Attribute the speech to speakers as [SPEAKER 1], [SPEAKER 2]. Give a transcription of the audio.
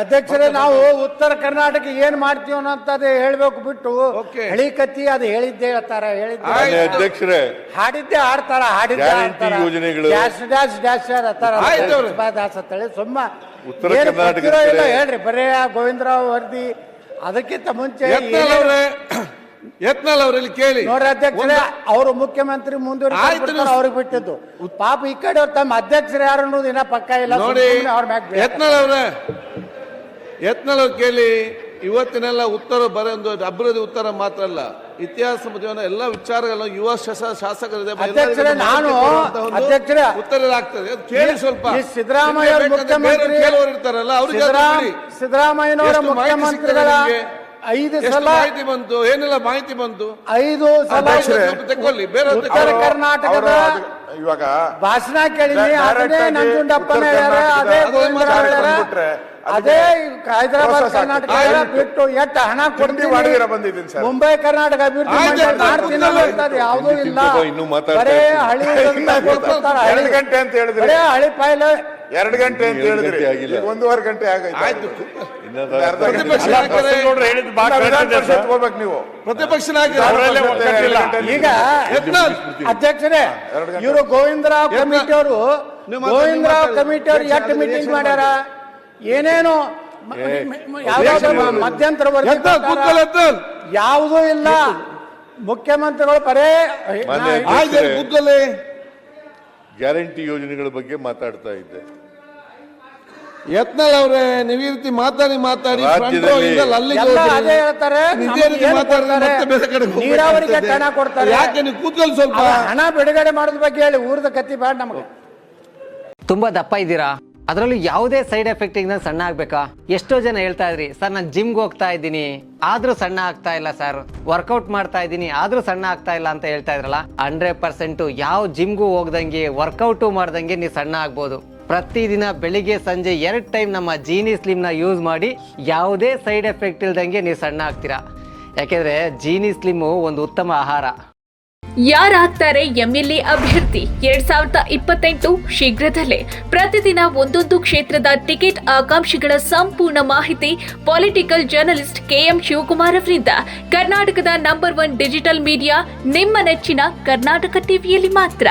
[SPEAKER 1] ಅಧ್ಯಕ್ಷರೇ, ನಾವು ಉತ್ತರ ಕರ್ನಾಟಕ ಏನ್ ಮಾಡ್ತೀವಿ ಅನ್ನೋಂಥದ್ದು ಹೇಳ್ಬೇಕು ಬಿಟ್ಟು ಹಳಿ ಕತ್ತಿ ಅದು ಹೇಳಿದ್ದೆ ಹೇಳ್ತಾರ.
[SPEAKER 2] ಅಧ್ಯಕ್ಷರೇ,
[SPEAKER 1] ಹಾಡಿದ್ದೆ ಹಾಡ್ತಾರ, ಹಾಡಿದ್ದೆ ಹಾಡ್ತಾರ, ಡ್ಯಾಶ್ ಡ್ಯಾಶ್ ಡ್ಯಾಶ್ ಅಂತೇಳಿ ಸುಮ್ಮ
[SPEAKER 2] ಉತ್ತರ
[SPEAKER 1] ಏನ್
[SPEAKER 2] ಕರ್ನಾಟಕ
[SPEAKER 1] ಗೊತ್ತಿರೋ ಇಲ್ಲ ಹೇಳ್ರಿ. ಬರೇ ಗೋವಿಂದರಾವ್ ವರದಿ ಅದಕ್ಕಿಂತ ಮುಂಚೆ
[SPEAKER 3] ಯತ್ನಾಳ್ ಅವರಲ್ಲಿ ಕೇಳಿ
[SPEAKER 1] ನೋಡ್ರಿ ಅಧ್ಯಕ್ಷರೇ, ಅವರು ಮುಖ್ಯಮಂತ್ರಿ ಮುಂದುವರಿತಾರೆ, ಅವ್ರಿಗೆ ಬಿಟ್ಟಿದ್ದು ಪಾಪ. ಈ ಕಡೆ ತಮ್ಮ ಅಧ್ಯಕ್ಷರು ಯಾರು ಅನ್ನೋದು ಇನ್ನ ಪಕ್ಕ ಇಲ್ಲ
[SPEAKER 3] ನೋಡಿ.
[SPEAKER 1] ಅವ್ರ ಮ್ಯಾಗ
[SPEAKER 3] ಯತ್ನಾಳ್ ಅವ್ರು ಕೇಳಿ. ಇವತ್ತಿನೆಲ್ಲ ಉತ್ತರ ಒಂದು ಅಭಿವೃದ್ಧಿ ಉತ್ತರ ಮಾತ್ರ ಅಲ್ಲ, ಇತಿಹಾಸ ಜೀವನ ಎಲ್ಲ ವಿಚಾರಗಳು ಯುವ ಶಾಸಕರ ಉತ್ತರ ಆಗ್ತದೆ. ಕೇಳಿ ಸ್ವಲ್ಪ.
[SPEAKER 1] ಸಿದ್ದರಾಮಯ್ಯ ಮುಖ್ಯಮಂತ್ರಿ
[SPEAKER 3] ಇರ್ತಾರಲ್ಲ ಅವ್ರಿಗೆ
[SPEAKER 1] ಸಿದ್ದರಾಮಯ್ಯನವರ ಮುಖ್ಯಮಂತ್ರಿಗಳ 5 ಸಲ
[SPEAKER 3] ಮಾಹಿತಿ ಬಂತು, ಏನೆಲ್ಲ ಮಾಹಿತಿ ಬಂತು,
[SPEAKER 1] 5 ಸಲ
[SPEAKER 3] ತಗೊಳ್ಳಿ. ಬೇರೆ
[SPEAKER 1] ಉತ್ತರ ಕರ್ನಾಟಕದ
[SPEAKER 2] ಇವಾಗ
[SPEAKER 1] ಭಾಷಣ ಕೇಳಿನಿ. ಅದೇ ನಂಜುಂಡಪ್ಪನ ಹೇಳ್ಯಾರ, ಅದೇ ಗೋವಿಂದರಾವ್ ಹೇಳ್ಯಾರ, ಅದೇ ಹೈದರಾಬಾದ್ ಕರ್ನಾಟಕ ಬಿಟ್ಟು ಎಷ್ಟು ಹಣ ಕೊಡ್ತೀವಿ, ಮುಂಬೈ ಕರ್ನಾಟಕ ಅಭಿವೃದ್ಧಿ ಮಾಡ್ತೀನಿ ಯಾವುದೂ ಇಲ್ಲ. ಬರೇ ಹಳಿ
[SPEAKER 2] 2 ಗಂಟೆ ಅಂತ ಹೇಳಿದ್ರೆ,
[SPEAKER 1] ಬರೇ ಹಳಿ ಪಾಯ್ಲ
[SPEAKER 2] 2 ಗಂಟೆ ಅಂತ ಹೇಳಿದ್ರೆ 1.5 ಗಂಟೆ ಆಯ್ತು. ನೀವು
[SPEAKER 3] ಪ್ರತಿಪಕ್ಷ
[SPEAKER 1] ಈಗ ಅಧ್ಯಕ್ಷರೇ, ಇವರು ಗೋವಿಂದರಾವ್ ಕಮಿಟಿ ಅವರು ಎಷ್ಟು ಮೀಟಿಂಗ್ ಮಾಡ್ಯಾರ, ಏನೇನು ಮಧ್ಯಂತರ ಯಾವುದೂ ಇಲ್ಲ. ಮುಖ್ಯಮಂತ್ರಿಗಳು ಬರೇ
[SPEAKER 2] ಗ್ಯಾರಂಟಿ ಯೋಜನೆಗಳ ಬಗ್ಗೆ ಮಾತಾಡ್ತಾ ಇದ್ದೆ.
[SPEAKER 3] ಯತ್ನಾಳ್ ಅವರೇ, ನೀವು ಈ ರೀತಿ ಮಾತಾಡಿ
[SPEAKER 1] ಅದೇ ಹೇಳ್ತಾರೆ, ನೀರಾವರಿಗೆ ಹಣ ಕೊಡ್ತಾರೆ.
[SPEAKER 3] ಯಾಕೆ ನೀವು ಕೂತ್ಕೊಳ್ಳಿ ಸ್ವಲ್ಪ.
[SPEAKER 1] ಹಣ ಬಿಡುಗಡೆ ಮಾಡೋದ್ ಬಗ್ಗೆ ಹೇಳಿ, ಊರದ ಕತ್ತಿ ಬೇಡ ನಮಗೆ.
[SPEAKER 4] ತುಂಬಾ ದಪ್ಪ ಇದ್ದೀರಾ, ಅದರಲ್ಲೂ ಯಾವುದೇ ಸೈಡ್ ಎಫೆಕ್ಟ್ ಇಂದ ಸಣ್ಣ ಆಗ್ಬೇಕಾ? ಎಷ್ಟೋ ಜನ ಹೇಳ್ತಾ ಇದ್ರಿ, ಸರ್ ನಾನು ಜಿಮ್ಗೆ ಹೋಗ್ತಾ ಇದ್ದೀನಿ ಆದ್ರೂ ಸಣ್ಣ ಆಗ್ತಾ ಇಲ್ಲ ಸರ್, ವರ್ಕೌಟ್ ಮಾಡ್ತಾ ಇದ್ದೀನಿ ಆದ್ರೂ ಸಣ್ಣ ಆಗ್ತಾ ಇಲ್ಲ ಅಂತ ಹೇಳ್ತಾ ಇದ್ರಲ್ಲ. 100% ಯಾವ ಜಿಮ್ಗೂ ಹೋಗ್ದಂಗೆ ವರ್ಕೌಟು ಮಾಡ್ದಂಗೆ ನೀವು ಸಣ್ಣ ಆಗ್ಬೋದು. ಪ್ರತಿದಿನ ಬೆಳಿಗ್ಗೆ ಸಂಜೆ 2 ಟೈಮ್ ನಮ್ಮ ಜೀನಿ ಸ್ಲಿಮ್ ನ ಯೂಸ್ ಮಾಡಿ ಯಾವುದೇ ಸೈಡ್ ಎಫೆಕ್ಟ್ ಇಲ್ದಂಗೆ ನೀವು ಸಣ್ಣ ಆಗ್ತೀರಾ. ಯಾಕೆಂದ್ರೆ ಜೀನಿ ಸ್ಲಿಮ್ ಒಂದು ಉತ್ತಮ ಆಹಾರ.
[SPEAKER 5] ಯಾರಾಗ್ತಾರೆ ಎಂಎಲ್ಎ ಅಭ್ಯರ್ಥಿ 2028 ಶೀಘ್ರದಲ್ಲೇ. ಪ್ರತಿದಿನ ಒಂದೊಂದು ಕ್ಷೇತ್ರದ ಟಿಕೆಟ್ ಆಕಾಂಕ್ಷಿಗಳ ಸಂಪೂರ್ಣ ಮಾಹಿತಿ ಪೊಲಿಟಿಕಲ್ ಜರ್ನಲಿಸ್ಟ್ KM ಶಿವಕುಮಾರ್ ಅವರಿಂದ. ಕರ್ನಾಟಕದ ನಂಬರ್ 1 ಡಿಜಿಟಲ್ ಮೀಡಿಯಾ ನಿಮ್ಮ ನೆಚ್ಚಿನ ಕರ್ನಾಟಕ ಟಿವಿಯಲ್ಲಿ ಮಾತ್ರ.